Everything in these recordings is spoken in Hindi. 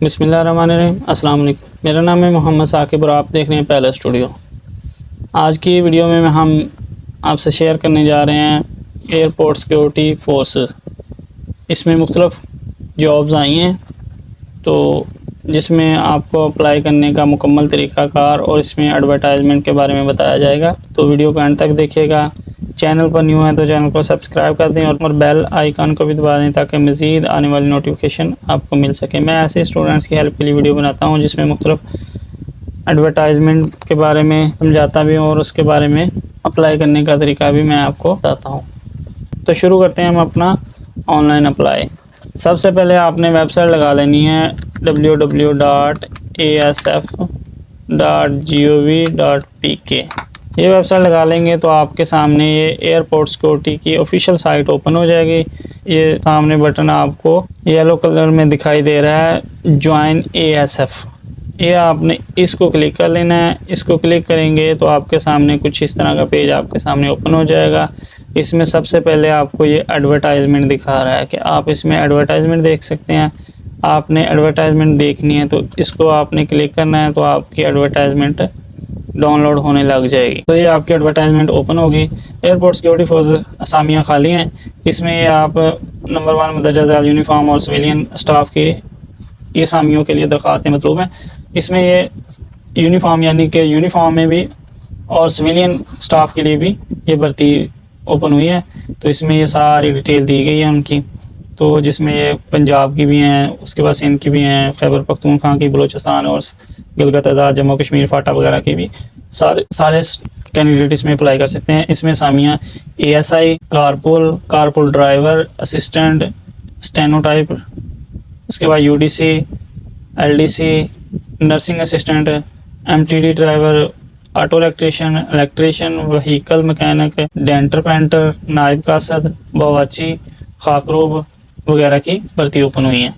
बिस्मिल्लाहिर्रहमानिर्रहीम। अस्सलाम वालेकुम। मेरा नाम है मोहम्मद साकिब और आप देख रहे हैं पहला स्टूडियो। आज की वीडियो में हम आपसे शेयर करने जा रहे हैं एयरपोर्ट सिक्योरिटी फोर्सेस। इसमें मुख्तलिफ जॉब्स आई हैं, तो जिसमें आपको अप्लाई करने का मुकम्मल तरीक़ाकार और इसमें एडवर्टाइजमेंट के बारे में बताया जाएगा। तो वीडियो को एंड तक देखिएगा। चैनल पर न्यू है तो चैनल को सब्सक्राइब कर दें और बेल आइकन को भी दबा दें ताकि मज़ीद आने वाली नोटिफिकेशन आपको मिल सके। मैं ऐसे स्टूडेंट्स की हेल्प के लिए वीडियो बनाता हूं जिसमें मुख्तलिफ एडवर्टाइजमेंट के बारे में समझाता भी हूँ और उसके बारे में अप्लाई करने का तरीका भी मैं आपको बताता हूँ। तो शुरू करते हैं हम अपना ऑनलाइन अप्लाई। सबसे पहले आपने वेबसाइट लगा लेनी है www.asf.gov.pk। ये वेबसाइट लगा लेंगे तो आपके सामने ये एयरपोर्ट सिक्योरिटी की ऑफिशियल साइट ओपन हो जाएगी। ये सामने बटन आपको येलो कलर में दिखाई दे रहा है, ज्वाइन ASF। ये आपने इसको क्लिक कर लेना है। इसको क्लिक करेंगे तो आपके सामने कुछ इस तरह का पेज आपके सामने ओपन हो जाएगा। इसमें सबसे पहले आपको ये एडवर्टाइजमेंट दिखा रहा है कि आप इसमें एडवर्टाइजमेंट देख सकते हैं। आपने एडवर्टाइजमेंट देखनी है तो इसको आपने क्लिक करना है तो आपकी एडवर्टाइजमेंट डाउनलोड होने लग जाएगी। तो ये आपकी एडवर्टाइजमेंट ओपन होगी। एयरपोर्ट सिक्योरिटी फोर्स असामियाँ खाली हैं। इसमें ये आप नंबर 1 मदरजा ज़ैल यूनिफॉर्म और सिविलियन स्टाफ के ये असामियों के लिए दरख्वास्तें मतलूब हैं। इसमें ये यूनिफॉर्म यानी कि यूनिफॉर्म में भी और सिविलियन स्टाफ के लिए भी ये भर्ती ओपन हुई है। तो इसमें ये सारी डिटेल दी गई है उनकी, तो जिसमें ये पंजाब की भी हैं, उसके बाद सिंध की भी हैं, खैबर पख्तूनख्वा की, बलूचिस्तान और गिलगित आज़ाद, जम्मू कश्मीर, फाटा वगैरह की भी सारे कैंडिडेट इसमें अप्लाई कर सकते हैं। इसमें सामिया ASI, carpool driver, assistant, stenotype, उसके बाद UDC, LDC, nursing assistant, MTD driver, auto electrician, vehicle mechanic, denter painter, नायब कासद, बवाची, खाकरोब वगैरह की भर्ती ओपन हुई है।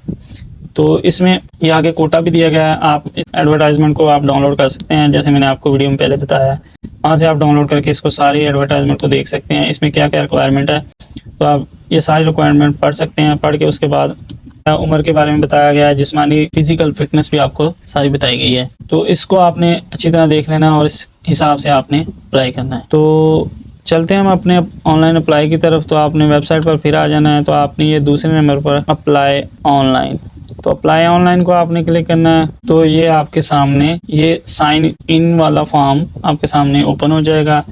तो इसमें ये आगे कोटा भी दिया गया है। आप इस एडवर्टाइजमेंट को आप डाउनलोड कर सकते हैं, जैसे मैंने आपको वीडियो में पहले बताया है। वहाँ से आप डाउनलोड करके इसको सारी एडवर्टाइजमेंट को देख सकते हैं। इसमें क्या क्या रिक्वायरमेंट है तो आप ये सारी रिक्वायरमेंट पढ़ सकते हैं। पढ़ के उसके बाद उम्र के बारे में बताया गया है, जिस्मानी फिजिकल फिटनेस भी आपको सारी बताई गई है। तो इसको आपने अच्छी तरह देख लेना और इस हिसाब से आपने अप्लाई करना है। तो चलते हैं हम अपने ऑनलाइन अप्लाई की तरफ। तो आपने वेबसाइट पर फिर आ जाना है। तो आपने ये दूसरे नंबर पर अप्लाई ऑनलाइन, तो अप्लाई ऑनलाइन को आपने क्लिक करना है। तो ये आपके सामने ये साइन इन वाला फॉर्म आपके सामने ओपन हो जाएगा।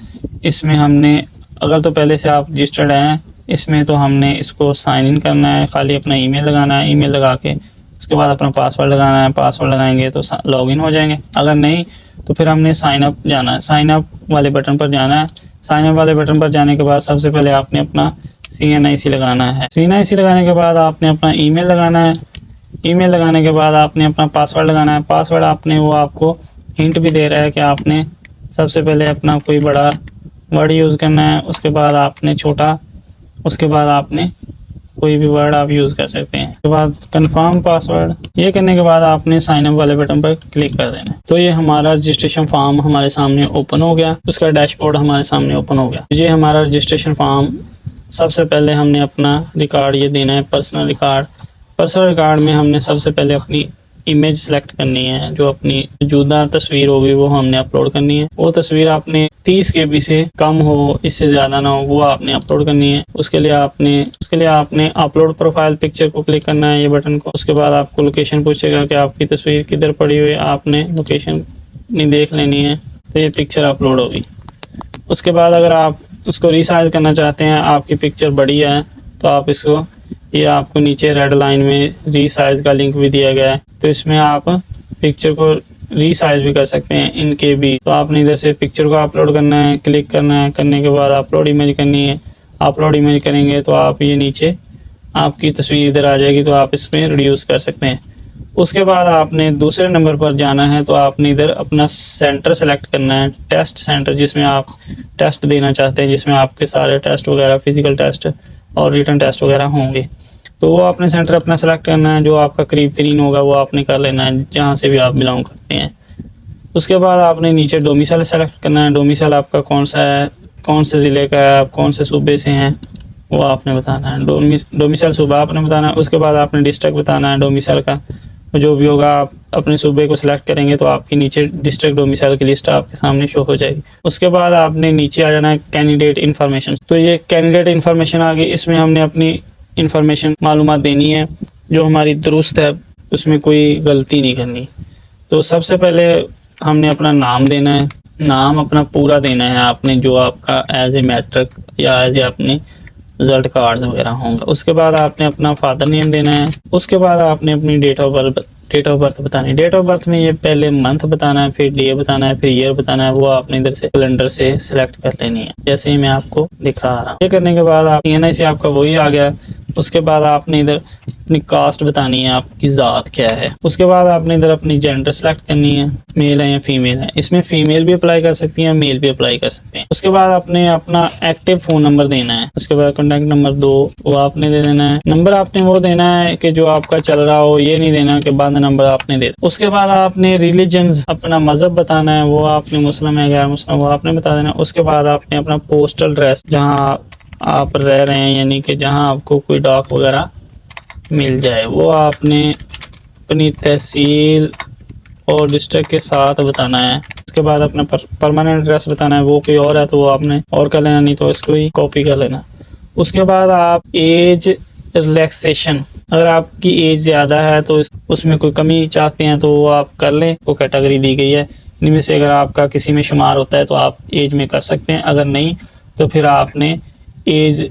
इसमें हमने अगर तो पहले से आप रजिस्टर्ड हैं इसमें, तो हमने इसको साइन इन करना है। खाली अपना ईमेल लगाना है, ईमेल लगा के उसके बाद अपना पासवर्ड लगाना है। पासवर्ड लगाएंगे तो लॉगिन हो जाएंगे। अगर नहीं तो फिर हमने साइन अप जाना है। साइन अप वाले बटन पर जाना है। साइन अप वाले बटन पर जाने के बाद सबसे पहले आपने अपना CNIC लगाना है। CNIC लगाने के बाद आपने अपना ईमेल लगाना है। ईमेल लगाने के बाद आपने अपना पासवर्ड लगाना है। पासवर्ड आपने वो आपको हिंट भी दे रहा है कि आपने सबसे पहले अपना कोई बड़ा वर्ड यूज़ करना है, उसके बाद आपने छोटा, उसके बाद आपने कोई भी वर्ड आप यूज़ कर सकते हैं। उसके बाद कंफर्म पासवर्ड, ये करने के बाद आपने साइन अप वाले बटन पर क्लिक कर देना है। तो ये हमारा रजिस्ट्रेशन फॉर्म हमारे सामने ओपन हो गया। उसका डैशबोर्ड हमारे सामने ओपन हो गया। ये हमारा रजिस्ट्रेशन फॉर्म। सबसे पहले हमने अपना रिकॉर्ड ये देना है, पर्सनल रिकॉर्ड। पर्सनल रिकॉर्ड में हमने सबसे पहले अपनी इमेज सेलेक्ट करनी है। जो अपनी मौजूदा तस्वीर होगी वो हमने अपलोड करनी है। वो तस्वीर आपने 30 KB से कम हो, इससे ज़्यादा ना हो, वो आपने अपलोड करनी है। उसके लिए आपने अपलोड प्रोफाइल पिक्चर को क्लिक करना है, ये बटन को। उसके बाद आपको लोकेशन पूछेगा कि आपकी तस्वीर किधर पड़ी हुई है। आपने लोकेशन नहीं देख लेनी है तो ये पिक्चर अपलोड होगी। उसके बाद अगर आप उसको रीसाइज करना चाहते हैं, आपकी पिक्चर बड़ी है तो आप इसको, ये आपको नीचे रेड लाइन में रीसाइज का लिंक भी दिया गया है। तो इसमें आप पिक्चर को रीसाइज भी कर सकते हैं इन KB। तो आपने इधर से पिक्चर को अपलोड करना है, क्लिक करना है। करने के बाद अपलोड इमेज करनी है। अपलोड इमेज करेंगे तो आप ये नीचे आपकी तस्वीर इधर आ जाएगी, तो आप इसमें रिड्यूस कर सकते हैं। उसके बाद आपने दूसरे नंबर पर जाना है। तो आपने इधर अपना सेंटर सेलेक्ट करना है, टेस्ट सेंटर, जिसमें आप टेस्ट देना चाहते हैं, जिसमें आपके सारे टेस्ट वगैरह, फिजिकल टेस्ट और रिटन टेस्ट वगैरह होंगे। तो वो आपने सेंटर अपना सेलेक्ट करना है, जो आपका करीब तरीन होगा वो आपने कर लेना है, जहाँ से भी आप बिलोंग करते हैं। उसके बाद आपने नीचे डोमिसाइल सेलेक्ट करना है। डोमिसाइल आपका कौन सा है, कौन से ज़िले का है, आप कौन से सूबे से हैं, वो आपने बताना है। डोमिसाइल सूबा आपने बताना है। उसके बाद आपने डिस्ट्रिक्ट बताना है डोमिसाइल का। जो भी होगा आप अपने सूबे को सिलेक्ट करेंगे तो आपकी नीचे डिस्ट्रिक्ट डोमिसाइल की लिस्ट आपके सामने शो हो जाएगी। उसके बाद आपने नीचे आ जाना है कैंडिडेट इन्फॉर्मेशन। तो ये कैंडिडेट इन्फॉर्मेशन आ गई, इसमें हमने अपनी इन्फॉर्मेशन मालूमात देनी है जो हमारी दुरुस्त है, उसमें कोई गलती नहीं करनी। तो सबसे पहले हमने अपना नाम देना है, नाम अपना पूरा देना है आपने, जो आपका एज ए मैट्रिक या एज ए अपने रिजल्ट कार्ड्स वगैरह होंगे। उसके बाद आपने अपना फादर नेम देना है। उसके बाद आपने अपनी डेट ऑफ बर्थ बतानी है। डेट ऑफ बर्थ में ये पहले मंथ बताना है, फिर डे बताना है, फिर ईयर बताना है। वो आपने इधर से कैलेंडर से सिलेक्ट कर लेनी है, जैसे ही मैं आपको दिखा रहा हूँ। ये करने के बाद आप NIC आपका वही आ गया। उसके बाद आपने इधर अपनी कास्ट बतानी है, आपकी ज़ात क्या है। उसके बाद आपने इधर अपनी जेंडर सेलेक्ट करनी है, मेल है या फीमेल है। इसमें फीमेल भी अप्लाई कर सकती हैं, मेल भी अप्लाई कर सकते हैं। उसके बाद आपने अपना एक्टिव फ़ोन नंबर देना है। उसके बाद कॉन्टैक्ट नंबर 2 वो आपने दे देना है। नंबर आपने वो देना है कि जो आपका चल रहा हो, ये नहीं देना कि बंद नंबर आपने दे। उसके बाद आपने रिलीजन, अपना मज़हब बताना है, वो आपने मुस्लिम है गैर मुस्लिम वो आपने बता देना है। उसके बाद आपने अपना पोस्टल एड्रेस जहाँ आप रह रहे हैं, यानी कि जहाँ आपको कोई डाक वगैरह मिल जाए, वो आपने अपनी तहसील और डिस्ट्रिक्ट के साथ बताना है। उसके बाद अपना परमानेंट एड्रेस बताना है, वो कोई और है तो वो आपने और कर लेना, नहीं तो इसको ही कॉपी कर लेना। उसके बाद आप एज रिलैक्सेशन, अगर आपकी एज ज़्यादा है तो उसमें कोई कमी चाहते हैं तो वो आप कर लें, वो कैटेगरी दी गई है। इनमें से अगर आपका किसी में शुमार होता है तो आप एज में कर सकते हैं, अगर नहीं तो फिर आपने एज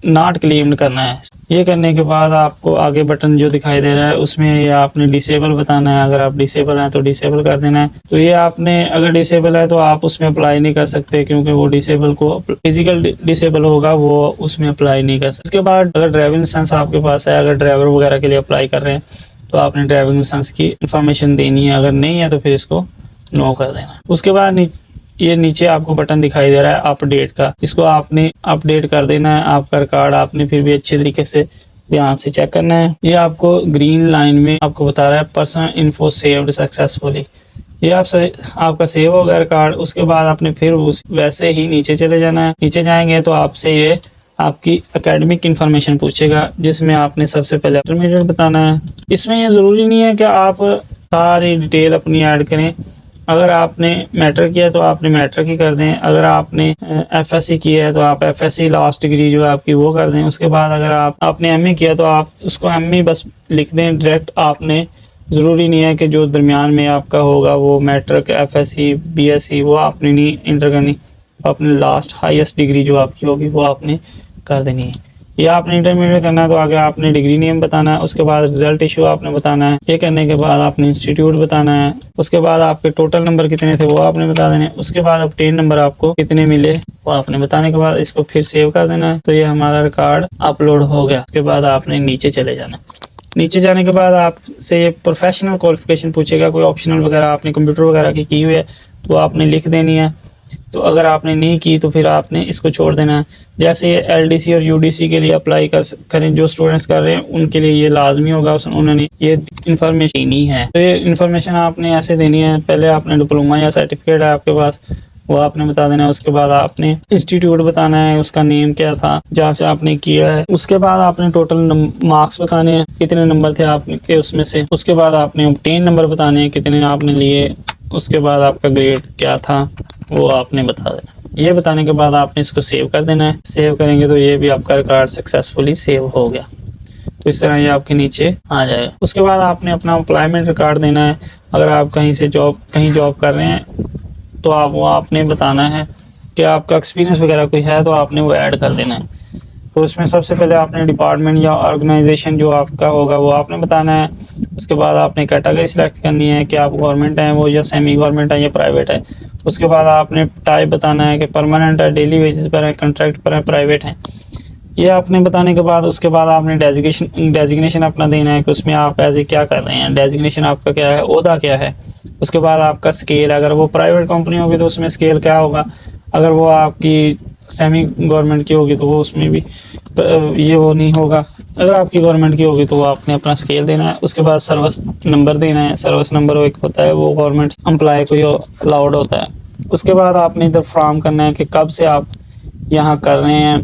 नॉट क्लेम्ड करना है। ये करने के बाद आपको आगे बटन जो दिखाई दे रहा है उसमें ये आपने डिसेबल बताना है। अगर आप डिसेबल हैं तो डिसेबल कर देना है। तो ये आपने अगर डिसेबल है तो आप उसमें अप्लाई नहीं कर सकते, क्योंकि वो डिसेबल को फिजिकल डिसेबल होगा, वो उसमें अप्लाई नहीं कर सकते। उसके बाद अगर ड्राइविंग लाइसेंस आपके पास है, अगर ड्राइवर वगैरह के लिए अप्लाई कर रहे हैं तो आपने ड्राइविंग लाइसेंस की इंफॉर्मेशन देनी है, अगर नहीं है तो फिर इसको नो कर देना। उसके बाद ये नीचे आपको बटन दिखाई दे रहा है अपडेट का, इसको आपने अपडेट कर देना है। आपका रिकॉर्ड आपने फिर भी अच्छे तरीके से ध्यान से चेक करना है। ये आपको ग्रीन लाइन में आपको बता रहा है पर्सनल इन्फो सेव्ड सक्सेसफुली। ये आपका सेव हो गया रिकॉर्ड। उसके बाद आपने फिर वैसे ही नीचे चले जाना है। नीचे जाएंगे तो आपसे ये आपकी एकेडमिक इन्फॉर्मेशन पूछेगा, जिसमें आपने सबसे पहले इंटरमीडिएट बताना है। इसमें ये ज़रूरी नहीं है कि आप सारी डिटेल अपनी ऐड करें। अगर आपने मैट्रिक किया है तो आपने मैट्रिक ही कर दें, अगर आपने FSC किया है तो आप FSC लास्ट डिग्री जो है आपकी वो कर दें। उसके बाद अगर आपने MA किया तो आप उसको MA बस लिख दें डायरेक्ट। आपने ज़रूरी नहीं है कि जो दरमियान में आपका होगा वो मैट्रिक FSC BSc वो आपने नहीं इंटर करनी, अपने लास्ट हाईएस्ट डिग्री जो आपकी होगी वो आपने कर देनी है। ये आपने इंटरमीडिएट करना है तो आगे आपने डिग्री नेम बताना है। उसके बाद रिजल्ट इशू आपने बताना है। ये करने के बाद आपने इंस्टीट्यूट बताना है। उसके बाद आपके टोटल नंबर कितने थे वो आपने बता देने। उसके बाद ऑब्टेन नंबर आपको कितने मिले वो आपने बताने के बाद इसको फिर सेव कर देना है। तो ये हमारा रिकॉर्ड अपलोड हो गया। उसके बाद आपने नीचे चले जाना। नीचे जाने के बाद आपसे ये प्रोफेशनल क्वालिफिकेशन पूछेगा, कोई ऑप्शनल वगैरह आपने कंप्यूटर वगैरह की हुई है तो आपने लिख देनी है। तो अगर आपने नहीं की तो फिर आपने इसको छोड़ देना है। जैसे ये LDC और UDC के लिए अप्लाई करें, जो स्टूडेंट्स कर रहे हैं उनके लिए ये लाजमी होगा, उन्होंने ये इन्फॉर्मेशन देनी है। तो ये इन्फॉर्मेशन आपने ऐसे देनी है, पहले आपने डिप्लोमा या सर्टिफिकेट है आपके पास वो आपने बता देना है। उसके बाद आपने इंस्टीट्यूट बताना है, उसका नेम क्या था जहाँ से आपने किया है। उसके बाद आपने टोटल मार्क्स बताने हैं, कितने नंबर थे आपके उसमें से। उसके बाद आपने ऑब्टेन नंबर बताने हैं कितने आपने लिए। उसके बाद आपका ग्रेड क्या था वो आपने बता देना। ये बताने के बाद आपने इसको सेव कर देना है। सेव करेंगे तो ये भी आपका रिकॉर्ड सक्सेसफुली सेव हो गया। तो इस तरह ये आपके नीचे आ जाएगा। उसके बाद आपने अपना एम्प्लॉयमेंट रिकॉर्ड देना है। अगर आप कहीं जॉब कर रहे हैं तो वो आपने बताना है कि आपका एक्सपीरियंस वगैरह कोई है तो आपने वो ऐड कर देना है। तो उसमें सबसे पहले आपने डिपार्टमेंट या ऑर्गेनाइजेशन जो आपका होगा वो आपने बताना है। उसके बाद आपने कैटेगरी सिलेक्ट करनी है कि आप गवर्नमेंट है वो या सेमी गवर्नमेंट है या प्राइवेट है। उसके बाद आपने टाइप बताना है कि परमानेंट है, डेली बेसिस पर है, कॉन्ट्रैक्ट पर है, प्राइवेट है। ये आपने बताने के बाद उसके बाद आपने डेजिग्नेशन अपना देना है कि उसमें आप एज ए क्या कर रहे हैं, डेजिग्नेशन आपका क्या है, ओहदा क्या है। उसके बाद आपका स्केल, अगर वो प्राइवेट कंपनी होगी तो उसमें स्केल क्या होगा, अगर वो आपकी सेमी गवर्नमेंट की होगी तो वो उसमें भी ये वो नहीं होगा। अगर आपकी गवर्नमेंट की होगी तो वो आपने अपना स्केल देना है। उसके बाद सर्विस नंबर देना है। सर्विस नंबर एक होता है वो गवर्नमेंट एम्प्लॉय को अलाउड होता है। उसके बाद आपने इधर फॉर्म करना है कि कब से आप यहाँ कर रहे हैं।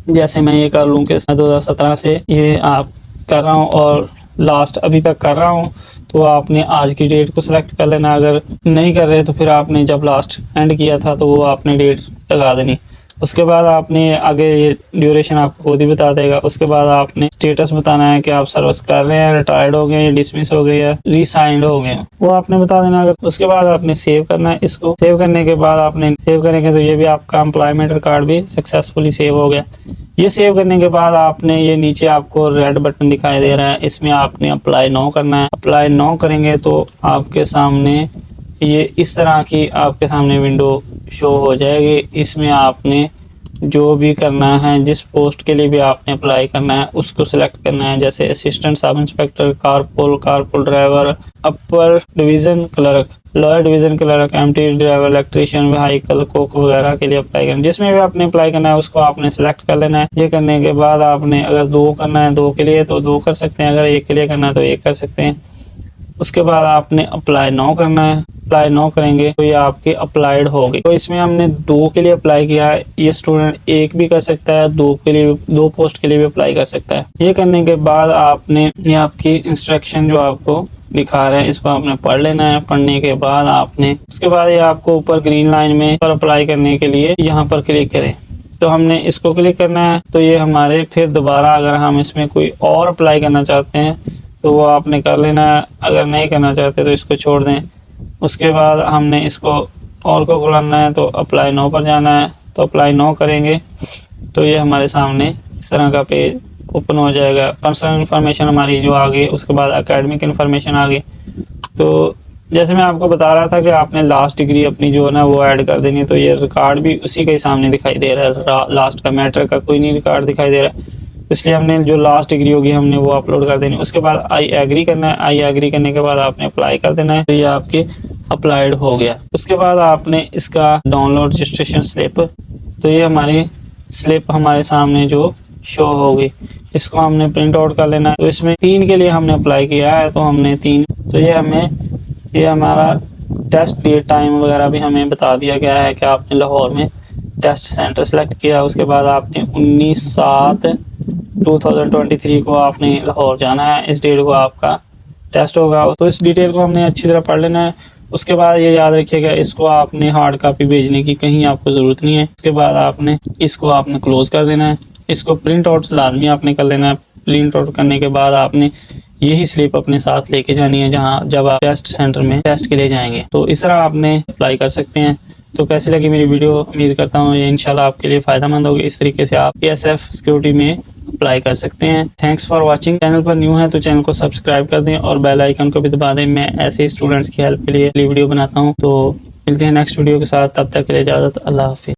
जैसे मैं ये कर लूँ कि 2017 से ये आप कर रहा हूँ और लास्ट अभी तक कर रहा हूँ, तो आपने आज की डेट को सिलेक्ट कर लेना। अगर नहीं कर रहे तो फिर आपने जब लास्ट एंड किया था तो वो आपने डेट लगा देनी। उसके बाद आपने आगे ये ड्यूरेशन आपको खुद ही बता देगा। उसके बाद आपने स्टेटस बताना है कि आप सर्विस कर रहे हैं, रिटायर्ड हो गए, डिसमिस हो गए या रिसाइंड हो गए, वो आपने बता देना। अगर उसके बाद आपने सेव करना है। इसको सेव करने के बाद आपने सेव करेंगे तो ये भी आपका एम्प्लॉयमेंट रिकॉर्ड भी सक्सेसफुली सेव हो गया। ये सेव करने के बाद आपने ये नीचे आपको रेड बटन दिखाई दे रहा है, इसमें आपने अप्लाई नाउ करना है। अप्लाई नाउ करेंगे तो आपके सामने ये इस तरह की आपके सामने विंडो शो हो जाएगी। इसमें आपने जो भी करना है, जिस पोस्ट के लिए भी आपने अप्लाई करना है उसको सिलेक्ट करना है। जैसे assistant sub inspector, carpool driver, upper division clerk, lower division clerk, MT driver, electrician, vehicle कोक वगैरह के लिए अप्लाई करना है। जिसमें भी आपने अप्लाई करना है उसको आपने सिलेक्ट कर लेना है। ये करने के बाद आपने अगर 2 करना है 2 के लिए तो 2 कर सकते हैं, अगर 1 के लिए करना है तो 1 कर सकते हैं। उसके बाद आपने अप्लाई नाउ करना है। अप्लाई नाउ करेंगे तो ये आपके अप्लाइड हो गई। तो इसमें हमने 2 के लिए अप्लाई किया है। ये स्टूडेंट 1 भी कर सकता है, 2 के लिए 2 पोस्ट के लिए भी अप्लाई कर सकता है। ये करने के बाद आपने ये आपकी इंस्ट्रक्शन जो आपको दिखा रहे हैं इसको आपने पढ़ लेना है। पढ़ने के बाद आपने उसके बाद ये आपको ऊपर ग्रीन लाइन में पर अप्लाई करने के लिए यहाँ पर क्लिक करें, तो हमने इसको क्लिक करना है। तो ये हमारे फिर दोबारा अगर हम इसमें कोई और अप्लाई करना चाहते हैं तो वो आपने कर लेना है। अगर नहीं करना चाहते तो इसको छोड़ दें। उसके बाद हमने इसको और को खुलाना है तो अप्लाई नाउ पर जाना है। तो अप्लाई नाउ करेंगे तो ये हमारे सामने इस तरह का पेज ओपन हो जाएगा। पर्सनल इन्फॉर्मेशन हमारी जो आ गई, उसके बाद एकेडमिक इन्फॉर्मेशन आ गई। तो जैसे मैं आपको बता रहा था कि आपने लास्ट डिग्री अपनी जो है ना वो ऐड कर देनी है, तो ये रिकॉर्ड भी उसी के सामने दिखाई दे रहा है। लास्ट का मैटर का कोई नहीं रिकॉर्ड दिखाई दे रहा है, इसलिए हमने जो लास्ट डिग्री होगी हमने वो अपलोड कर देनी। उसके बाद आई एग्री करना है। आई एग्री करने के बाद आपने अप्लाई कर देना है। तो ये आपके अप्लाइड हो गया। उसके बाद आपने इसका डाउनलोड रजिस्ट्रेशन स्लिप, तो ये हमारी स्लिप हमारे सामने जो शो होगी, इसको हमने प्रिंट आउट कर लेना है। तो इसमें 3 के लिए हमने अप्लाई किया है तो हमने 3, तो ये हमारा टेस्ट डेट टाइम वगैरह भी हमें बता दिया गया है कि आपने लाहौर में टेस्ट सेंटर सेलेक्ट किया। उसके बाद आपने 19/7/2023 को आपने लाहौर जाना है। इस डेट को आपका टेस्ट होगा। तो इस डिटेल को हमने अच्छी तरह पढ़ लेना है। उसके बाद ये याद रखिएगा इसको आपने हार्ड कॉपी भेजने की कहीं आपको ज़रूरत नहीं है। उसके बाद आपने इसको आपने क्लोज कर देना है। इसको प्रिंट आउट लाजमी आपने कर लेना है। प्रिंट आउट करने के बाद आपने यही स्लिप अपने साथ लेके जानी है जब आप टेस्ट सेंटर में टेस्ट के लिए जाएंगे। तो इस तरह आपने अप्लाई कर सकते हैं। तो कैसी लगी मेरी वीडियो, उम्मीद करता हूँ ये इंशाल्लाह आपके लिए फ़ायदेमंद होगी। इस तरीके से आप PSF सिक्योरिटी में अप्लाई कर सकते हैं। Thanks for watching. चैनल पर न्यू है तो चैनल को सब्सक्राइब कर दें और बेल आइकन को भी दबा दें। मैं ऐसे स्टूडेंट्स की हेल्प के लिए वीडियो बनाता हूँ। तो मिलते हैं नेक्स्ट वीडियो के साथ, तब तक के लिए इजाज़त, अल्लाह हाफिज़।